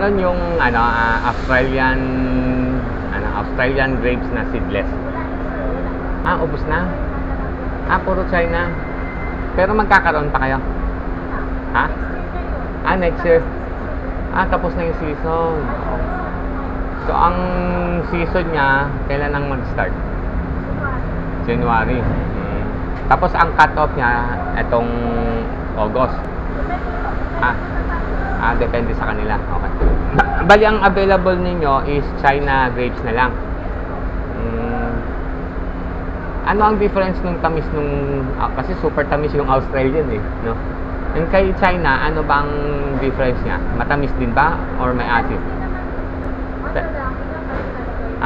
Meron yung ano, Australian grapes na seedless. Ubos na. Puro China. Pero magkakaroon pa kayo? Next year. Tapos na yung season. So, ang season niya, kailan nang mag-start? January. Tapos, ang cut-off niya, itong August. Depende sa kanila. Okay. Bali, ang available ninyo is China grapes na lang. Ano ang difference nung tamis nung... kasi super tamis yung Australian no? Yung kay China, ano bang difference niya? Matamis din ba? Or may asin?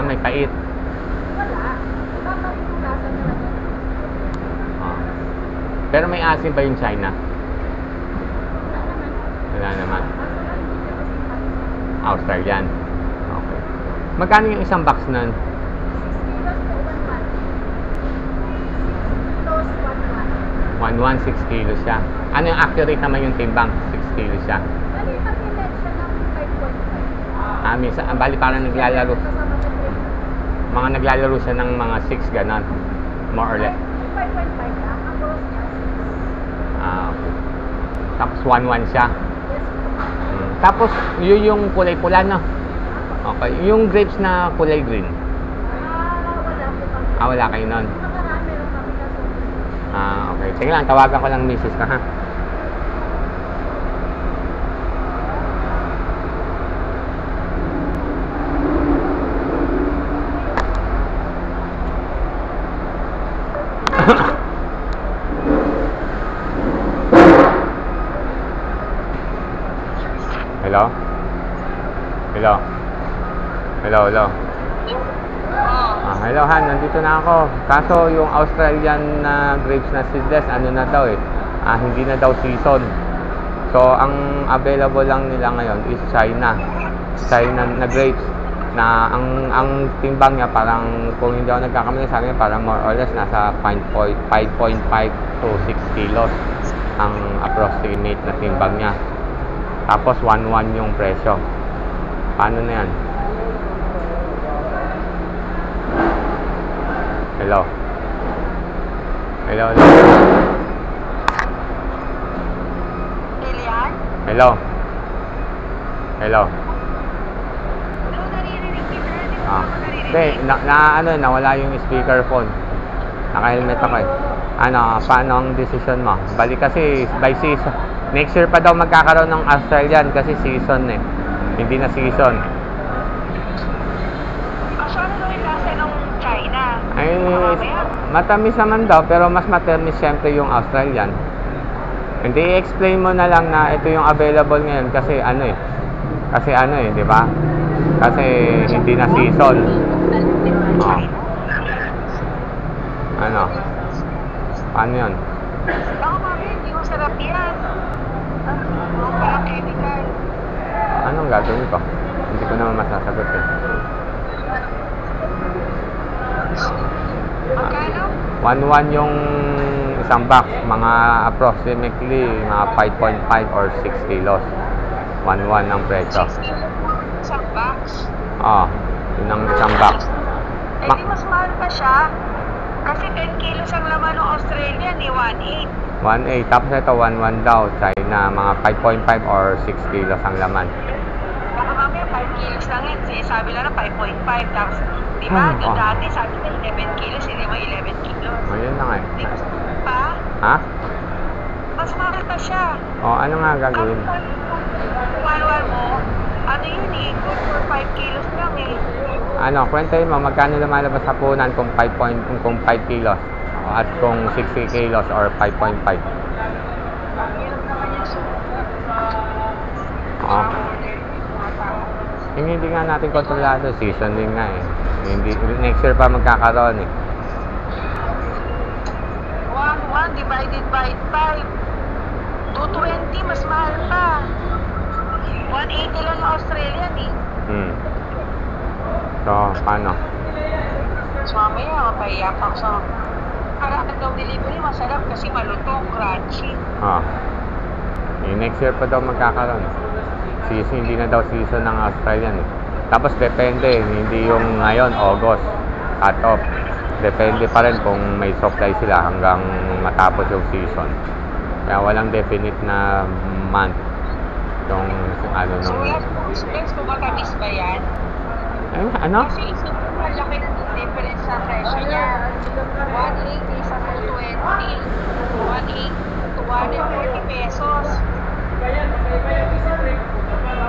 May pait. Pero may asin ba yung China? Wala naman. Australian. Okay. Magkano yung isang box nun? 6 kilos siya. Ano yung accurate naman yung timbang? 6 kilos siya. Bali, pag-net siya ng 5.5. Minsan, bali parang naglalaro. Mga naglalaro siya ng mga 6 ganon. More or less. 5.5 lang. Ang gross niya 6. Okay. Tapos 1-1 siya. Yes. Tapos, yun yung kulay pula, no? Okay. Yung grapes na kulay green. Wala po kami. Wala kayo nun. Nakarami lang kami na sobrang. Okay. Sige lang, tawagan ko lang misis ka, ha? Hello? Hello? Hello, hello? Hello, Han. Nandito na ako. Kaso yung Australian na grapes na seedless, ano na daw hindi na daw season. So, ang available lang nila ngayon is China. China na grapes. Na ang timbang niya parang, kung hindi ako nagkakamali sa akin, parang more or less nasa 5.5 to 6 kilos ang approximate na timbang niya. Tapos 1-1 yung presyo. Paano na yan? Hello? Hello, hello? Lilian? Hello? Hello? Hello, naririnig kita. Nawala yung speakerphone. Naka-helmet ako paano ang decision mo? Balik kasi by season. Next year pa daw magkakaroon ng Australian kasi season hindi na season. So, ano daw yung lasa ng China? Matamis naman daw, pero mas matamis syempre yung Australian. Hindi, i-explain mo na lang na ito yung available ngayon kasi di ba? Kasi hindi na season. Paano yun? Baka mami, hindi mo sarap yan. Walang chemical. Anong gagawin ko? Hindi ko naman masasagot Magkano? 1-1 yung isang box, mga approximately mga 5.5 or 6 kilos. 1-1 ang presyo. 6 kilos isang box. Yun ang isang box. Di mas mahal pa siya. Kasi 10 kilos ang laman ng Australian, 1.8. 1.8. Tapos ito, 1-1 daw. China, mga 5.5 or 6 kilos ang laman. Baka mamaya 5 kilos lang yun. Sabi lang na 5.5. Tapos, di ba, dati sabi na 11 kilos, hindi ba 11 kilos? Yun na nga Di mas pa? Ha? Mas mahal pa siya. Ano nga gagawin? Kung ano mo, ano yun good for 5 kilos lang Kwentahin mo, magkano lumalabas sa punan kung 5 kilos? At kung 60 kilos or 5.5? Hindi nga natin kontrolado. Season din nga next year pa magkakaroon 1 divided by 5. 220, mas mahal pa. 180 lang yung Australian So, paano? So, mamaya, mapahiyak ako sa... Karakan daw delivery, masarap kasi malutong, crunchy. Next year pa daw magkakaroon. season, hindi na daw season ng Australian eh. Tapos depende, hindi yung ngayon, August, cut off. Depende pa rin kung may supply sila hanggang matapos yung season. Kaya walang definite na month yung ano So, nung... wala pong expense kung matamis ba yan? Ano? Kasi sobrang laki ng difference sa presyo niya. 180 sa 220. 180 to 140 pesos.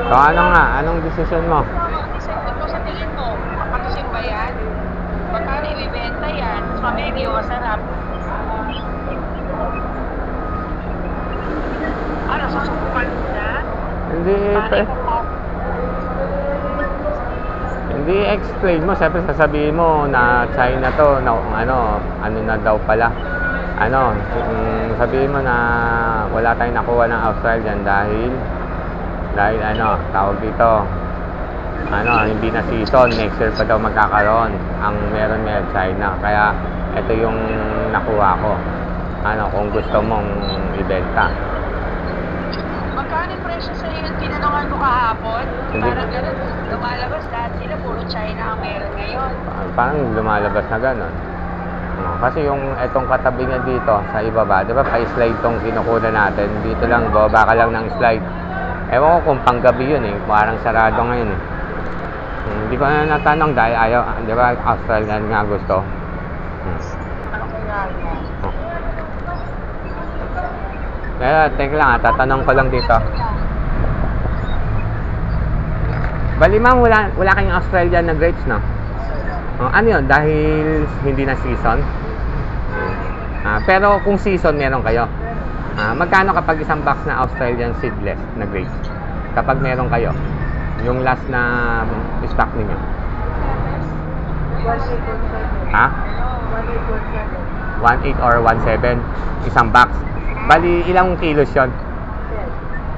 So ano nga? Anong decision mo? Ito sa tingin mo, kapatusin ba yan? Magkano ibibenta yan? Mas mamedyo, masarap. Ano, susubukan mo na? Hindi explain mo, siyempre sasabihin mo na China to, na ano na daw pala. Sabihin mo na wala tayong nakuha ng Australian dahil tawag dito, hindi na season, next year pa daw magkakaroon. Ang meron China, kaya ito yung nakuha ko. Kung gusto mong ibenta. Magkano yung presyo sa iyo yung tinanungan mo kahapon? Parang gano'n, lumalabas lahat sila, puro China ang meron ngayon. Parang lumalabas na gano'n. Kasi yung etong katabi niya dito sa ibaba, di ba pa-slide tong kinukuha natin. Dito lang, baba ka lang ng slide. Ewan ko kung panggabi yun eh, parang sarado ngayon eh. Hindi ko na natanong dahil ayaw, di ba Australian nga gusto. Ano kaya yan? Kaya, teka lang tatanong ko lang dito. Bali ma'am, wala kayong Australian na grapes, no? Ano yun? Dahil hindi na season? Pero kung season, meron kayo. Magkano kapag isang box na Australian seedless na grapes? Kapag meron kayo? Yung last na stock ninyo? 1.8 or 1.7? Isang box? Bali, ilang kilos yun?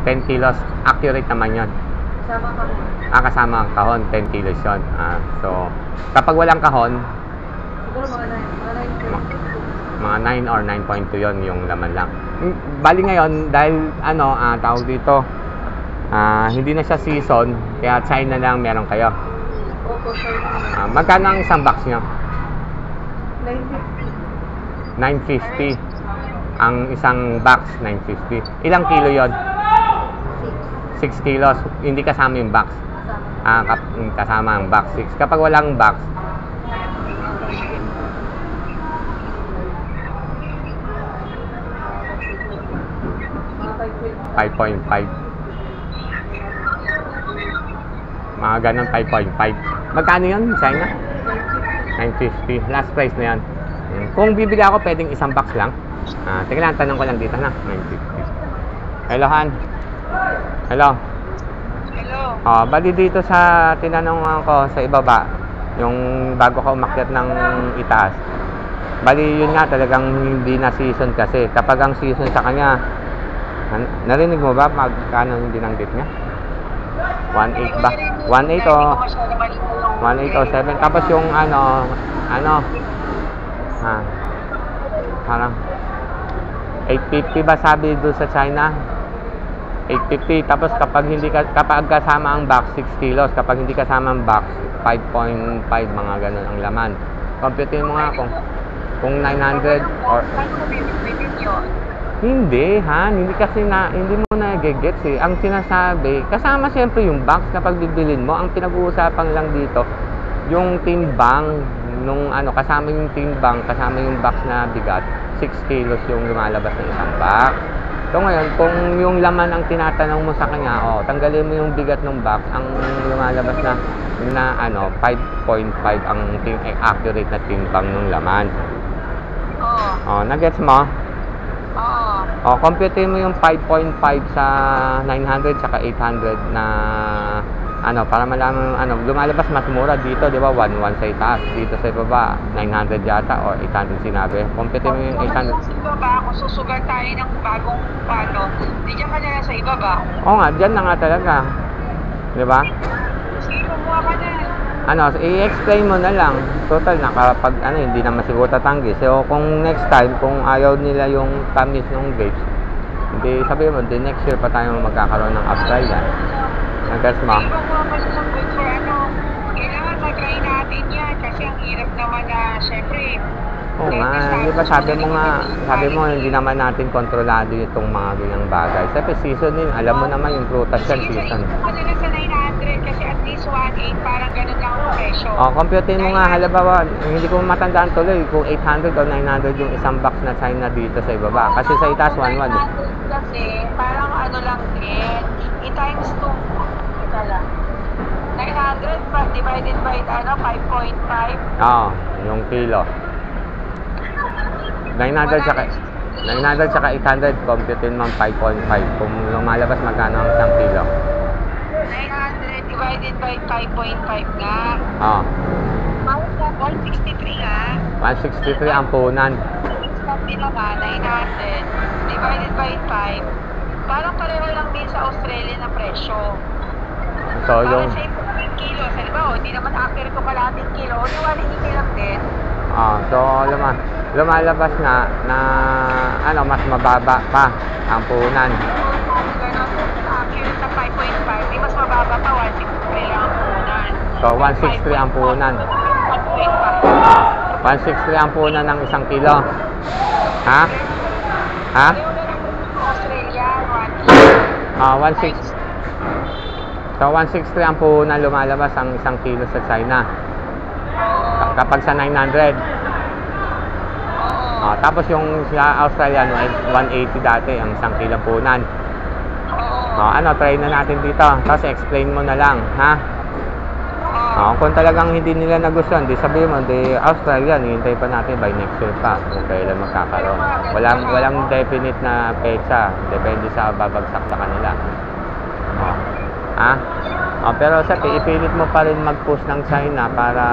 10 kilos. Accurate naman yun. Kasama ang kahon, 10 kilos yun. So, kapag walang kahon, mga 9 or 9.2 yun yung laman lang. Bali ngayon, dahil tawag dito, hindi na siya season, kaya China lang meron kayo. Magkano ang isang box nyo? 950. Ang isang box, 950. Ilang kilo yon? 6 kilos. Hindi kasama yung box. Kasama ang box 6. Kapag walang box, $5.5. Mga ganun, 5.5. Magkano yun, China? 950. Last price na yan. Kung bibili ako, pwedeng isang box lang. Teka lang, tanong ko lang dito na. 950. Hello, Han. Hello. Hello. Bali dito sa tinanong ko sa ibaba, yung bago ka umakyat ng itaas. Bali yun nga, talagang hindi na season kasi. Kapag ang season sa kanya, narinig mo ba magkano yung binanggit niya? 1.8 ba? 1.8 o 1.8 o 7. Tapos yung parang 850 ba sabi doon sa China? 850. Tapos kapag kasama ang box, 6 kilos. Kapag hindi kasama ang box, 5.5, mga ganun ang laman. Compute mo nga kung 900 or... Hindi, Han. Hindi mo na-gets eh. Ang sinasabi, kasama siyempre yung box kapag bibilin mo. Ang pinag-uusapan lang dito, yung timbang, kasama yung timbang, kasama yung box na bigat, 6 kilos yung lumalabas ng isang box. So ngayon, kung yung laman ang tinatanong mo sa kanya, tanggalin mo yung bigat ng box, ang lumalabas na 5.5 ang accurate na timbang ng laman. Nagets mo? Compute mo yung 5.5 sa 900 saka 800 na para malaman lumalabas mas mura dito, di ba? 1.1 sa itaas, dito sa ibaba 900 yata o 800 sinabi. Compute mo yung 800 sa ibaba. Kung susugat tayo ng bagong di dyan ka na lang sa ibaba. nga, dyan na nga talaga, di ba? Sige, kumuha ka na. I-explain mo na lang. Total, nakapag hindi naman siguro tatanggi. So, kung next time, kung ayaw nila yung tamis ng grapes, hindi, sabihin mo, next year pa tayo magkakaroon ng Australian. Nag-gets mo? Iwan ko naman yung good for ano. Kailangan matry natin yan kasi ang hirap naman na, syempre, Oo nga, di ba sabi mo hindi naman natin kontrolado itong mga ganyang bagay. Siyempre season din, alam mo naman yung prutas yan, season. Kanila sa 900 kasi at least 1.8 parang ganun lang ang presyo. Computein mo nga, halimbawa, hindi ko matandaan tuloy kung 800 o 900 yung isang box na China dito sa ibaba. Kasi sa itaas 1.1. 900 kasi parang ano lang din, i-times 2. Ito lang. 900 pa divided by 5.5. Oo, yung kilo. 900 tsaka 800, computein mo 5.5. Kung lumalabas magkano ang isang kilo. 900 divided by 5.5 nga. Oo. 163 nga. 163 ang punan. Sabi na nga, 900 divided by 5. Parang pareho lang din sa Australia na presyo. So, Parang yung... sa 15 kilos. Halimbawa, hindi naman accurate ko kalating kilo. Di 180 lang din. So lumalabas na mas mababa pa ang punan. Ganon, accurate na 5.5. Di mas mababa pa, 163 lang ang punan. So 163 ang punan. 163 ang punan ng isang kilo. Ha? Ha? Australia, 1 kilo. 163 ang punan lumalabas ang isang kilo sa China. Kapag sa 900. Tapos yung sa Australia, 180 dati ang isang kilo punan. Try na natin dito. Tapos explain mo na lang, ha? Kung talagang hindi nila nagustuhan, di sabihin mo, di Australia, hihintay pa natin by next year pa kung kailan magkakaroon. Walang definite na petsa. Depende sa babagsak sa kanila. Pero sa ipilit mo pa rin mag-push ng China para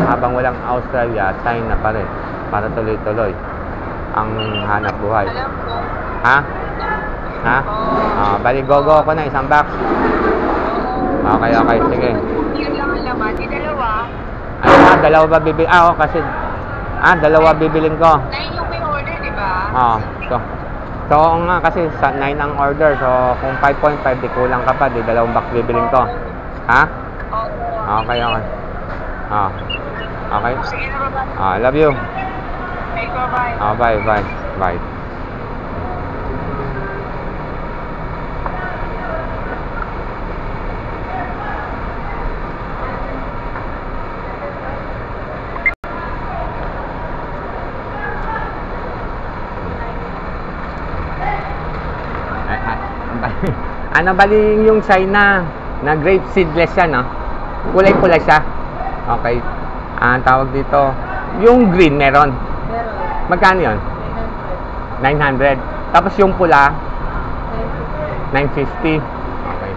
habang walang Australia, China pa rin. Para tuloy-tuloy ang hanap buhay. Ha? Bali, go ako na isang box. Okay, sige. Yun lang ang laman, di dalawa. Dalawa ba bibili? Kasi dalawa bibiling ko. 9 yung may order, di ba? So nga kasi sa 9 ang order. So kung 5.5 di kulang ka pa, di dalawang box bibiling ko. Ha? Okay. Okay. Sige na, bye-bye. Love you. Okay, bye-bye. Bye. Bali yung China na grape seedless yan, kulay-pula siya. Okay. Ang tawag dito, yung green meron. Magkano yun? 900. Tapos yung pula 950. Okay.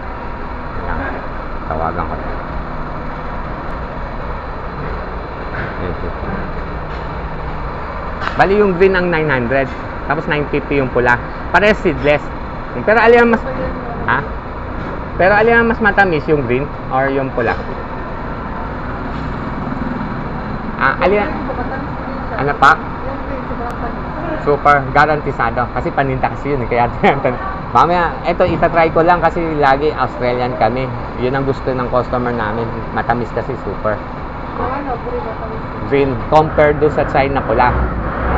Tawagan ko. 950. Bali yung green ang 900. Tapos 950 yung pula. Parehas seedless. Pero alin mas Pero alin ang mas matamis, yung green or yung pula? Alin? Ano pa? Super garantisado kasi paninda kasi yun, kaya mamaya eto itatry ko lang kasi lagi Australian kami, yun ang gusto ng customer namin, matamis kasi super. Green compared do sa China pula.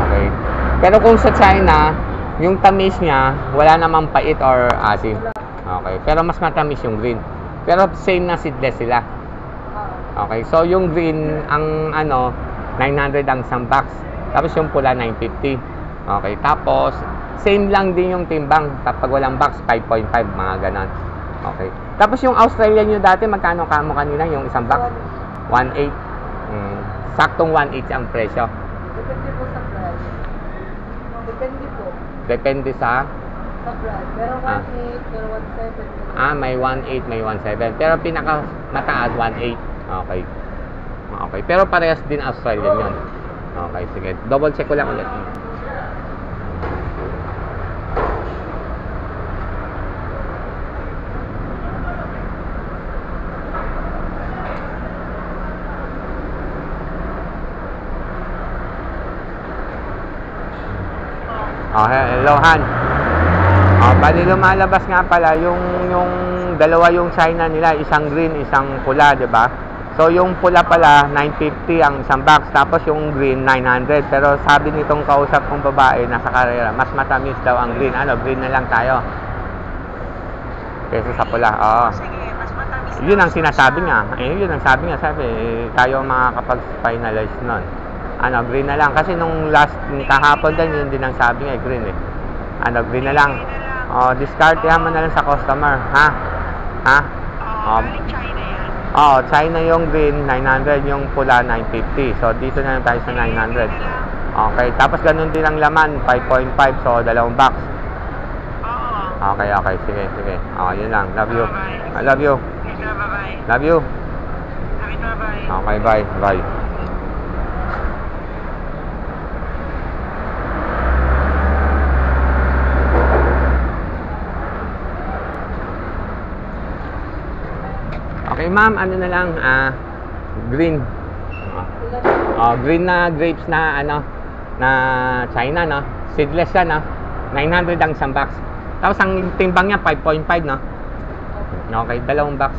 Okay, pero kung sa China yung tamis niya wala namang pait or asim. Okay, pero mas matamis yung green, pero same na seedless sila. Okay, so yung green ang 900 ang isang box, tapos yung pula 950. Okay, tapos same lang din yung timbang kapag walang box, 5.5 mga ganon. Okay, tapos yung Australian nyo dati magkano kamo kanina yung isang box? 1.8. Saktong 1.8 ang presyo. Depende po sa price. Depende po. Depende sa brand. Pero 1.8, pero 1.7. may 1.8, may 1.7. Pero pinaka mataas 1.8. Okay. Okay, pero parehas din Australian yun. Okay, sige. Double check ko lang ulit. Hello Han. Bali lumalabas nga pala yung dalawa yung China nila, isang green, isang pula, 'di ba? So yung pula pala 950 ang isang box, tapos yung green 900. Pero sabi nitong kausap kong babae nasa karera, mas matamis daw ang green. Ano, green na lang tayo. Kaysa sa pula. Oo. Sige, mas matamis. Yun ang sinasabi niya. Yun ang sabi niya. Sabi, tayo makakapag-finalize nun. Ano, green na lang. Kasi nung last, kahapon din, yun din ang sabi niya, green eh. Ano, green na lang. Discard mo na lang sa customer. Ha? Ha? Galing China yan. China yung green, 900. Yung pula, 950. So, dito na lang tayo sa 900. Okay. Tapos, ganun din ang laman, 5.5. So, dalawang box. Oo. Okay. Sige. Yun lang. Love you. I love you. Bye-bye. Love you. Bye-bye. Okay, bye. Okay, ma'am, ano na lang, green. Green na grapes na, na China, no? Seedless yan, no? 900 ang isang box. Tapos, ang timbang niya, 5.5, no? Okay, dalawang box.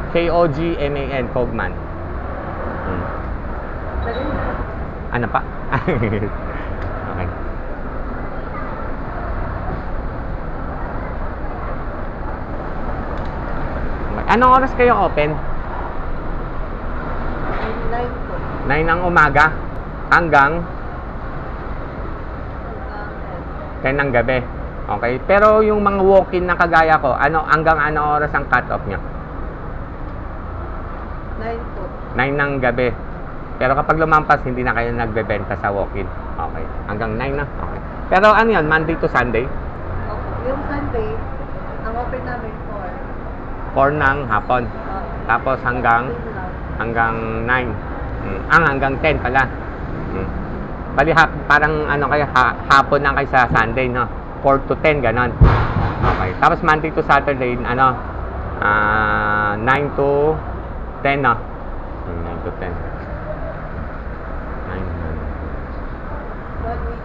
Kogman, Kogman. Ano pa? Okay. Anong oras kayo open? 9 po. 9 ng umaga hanggang 10 ng gabi. Okay. Pero yung mga walk-in na kagaya ko, hanggang ano oras ang cut-off nyo? 9 po. 9 ng gabi. Pero kapag lumampas, hindi na kayo nagbebenta sa walk-in. Okay. Hanggang 9 na. Okay. Pero ano yun? Monday to Sunday? Okay. Yung Sunday, ang open namin 4 ng hapon. 4. Tapos hanggang 9. Hanggang 10 pala. Bali, parang kayo, hapon lang kayo sa Sunday, no? 4 to 10, ganon. Okay. Tapos Monday to Saturday, 9 to 10, no? 9 to 10. 9. 1 week.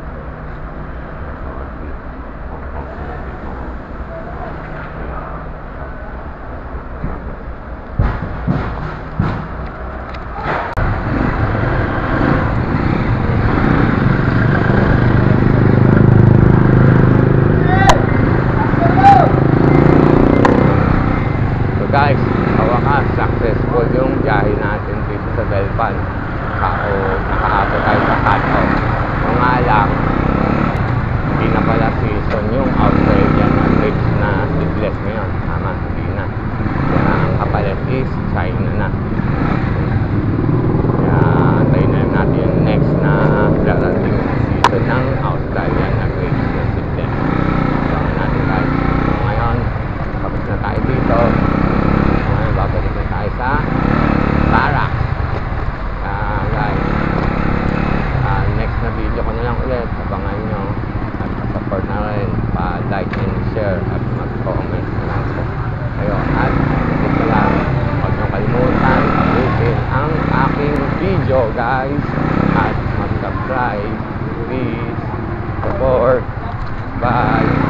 Guys, kawakas, successful yung biyahe natin dito sa Belpan. Nakaabot tayo sa cut-off. Yung nga lang, hindi na pala season yung Australian na grapes na seedless ngayon. Tama, hindi na. Kaya ang kapalit is China na. Kaya tayo na natin yung next na darating na season ng Australian na grapes na seedless. Kaya natin guys. Ngayon, tapos na tayo dito. Babalik na tayo sa Barracks. Guys, next na video ko na lang ulit. Abangan nyo at support na rin, pa-like and share at mag-comment na lang po kayo. At ito lang, huwag nyo kalimutan abutin ang aking video guys, at mag-subscribe. Please support. Bye.